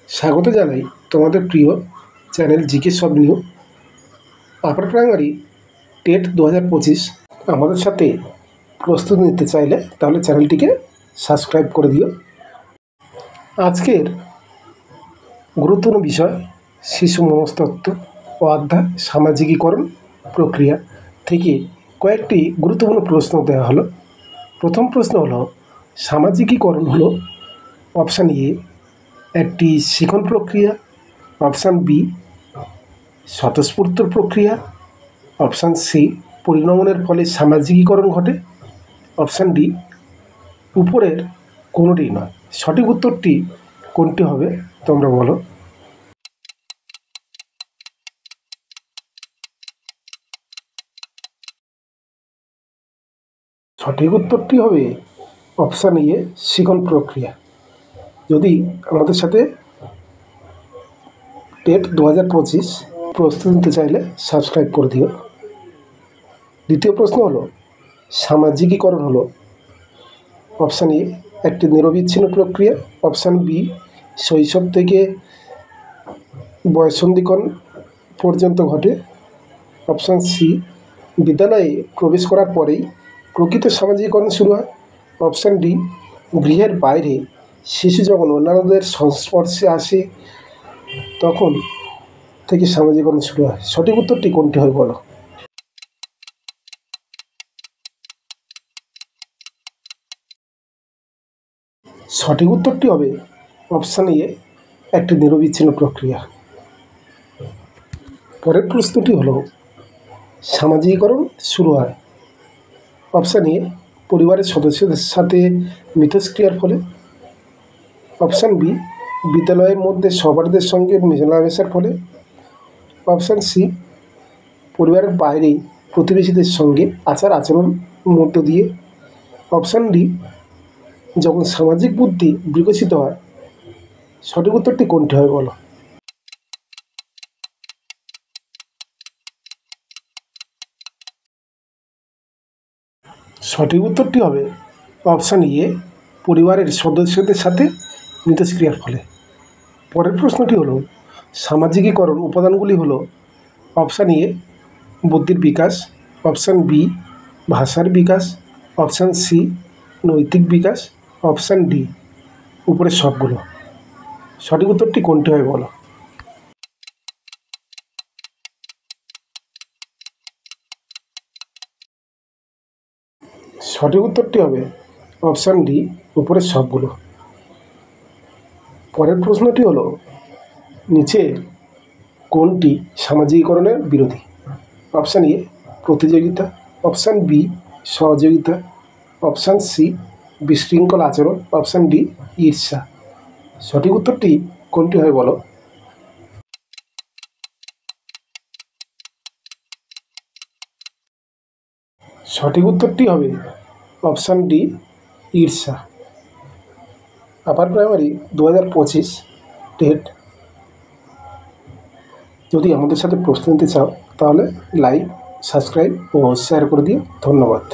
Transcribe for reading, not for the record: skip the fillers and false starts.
স্বাগত জানাই তোমাদের প্রিয় চ্যানেল জিকে সব নিউ। আপার প্রাইমারি টেট 2025 আমাদের সাথে প্রস্তুতি নিতে চাইলে তাহলে চ্যানেলটিকে সাবস্ক্রাইব করে দিও। আজকের গুরুত্বপূর্ণ বিষয় শিশু মনস্তত্ত্ব ও অধ্যায় সামাজিকীকরণ প্রক্রিয়া থেকে কয়েকটি গুরুত্বপূর্ণ প্রশ্ন দেওয়া হলো। প্রথম প্রশ্ন হলো, সামাজিকীকরণ হলো অপশান এ একটি শিখন প্রক্রিয়া, অপশান বি স্বতঃস্ফূর্ত প্রক্রিয়া, অপশান সি পরিণমনের ফলে সামাজিকীকরণ ঘটে, অপশান ডি উপরের কোনোটি নয়। সঠিক উত্তরটি কোনটি হবে তোমরা বলো। সঠিক উত্তরটি হবে অপশান এ শিখন প্রক্রিয়া। যদি আমাদের সাথে টেট 2025 প্রস্তুতি নিতে চাইলে সাবস্ক্রাইব করে দিও। দ্বিতীয় প্রশ্ন হলো, সামাজিকীকরণ হলো অপশান এ একটি নিরবিচ্ছিন্ন প্রক্রিয়া, অপশান বি শৈশব থেকে বয়ঃসন্ধিক্ষণ পর্যন্ত ঘটে, অপশান সি বিদ্যালয়ে প্রবেশ করার পরেই প্রকৃত সামাজিকীকরণ শুরু হয়, অপশান ডি গৃহের বাইরে শিশু যখন অন্যান্যদের সংস্পর্শে আসে তখন থেকে সামাজিকীকরণ শুরু হয়। সঠিক উত্তরটি কোনটি হয় বলো। সঠিক উত্তরটি হবে অপশান এ একটি নিরবিচ্ছিন্ন প্রক্রিয়া। পরের প্রশ্নটি হলো, সামাজিকীকরণ শুরু হয় অপশান এ পরিবারের সদস্যদের সাথে মিথস্ক্রিয়ার ফলে, অপশান বি বিদ্যালয়ের মধ্যে সহপাঠীদের সঙ্গে মেলামেশার ফলে, অপশান সি পরিবারের বাইরে প্রতিবেশীদের সঙ্গে আচার আচরণ মধ্য দিয়ে, অপশান ডি যখন সামাজিক বুদ্ধি বিকশিত হয়। সঠিক উত্তরটি কোনটি হয় বলো। সঠিক উত্তরটি হবে অপশান এ পরিবারের সদস্যদের সাথে মিথস্ক্রিয়ার ফলে। পরের প্রশ্নটি হলো, সামাজিকীকরণ উপাদানগুলি হলো অপশান এ বুদ্ধির বিকাশ, অপশান বি ভাষার বিকাশ, অপশান সি নৈতিক বিকাশ, অপশান ডি উপরের সবগুলো। সঠিক উত্তরটি কোনটি হয় বলো। সঠিক উত্তরটি হবে অপশান ডি উপরের সবগুলো। পরের প্রশ্নটি হলো, নিচে কোনটি সামাজিকীকরণের বিরোধী? অপশান এ প্রতিযোগিতা, অপশান বি সহযোগিতা, অপশান সি বিশৃঙ্খল আচরণ, অপশান ডি ঈর্ষা। সঠিক উত্তরটি কোনটি হয় বলো। সঠিক উত্তরটি হবে অপশান ডি ঈর্ষা। আপার প্রাইমারি 2025 টেট যদি আমাদের সাথে প্রস্তুতি নিতে চাও তাহলে লাইক, সাবস্ক্রাইব ও শেয়ার করে দিও। ধন্যবাদ।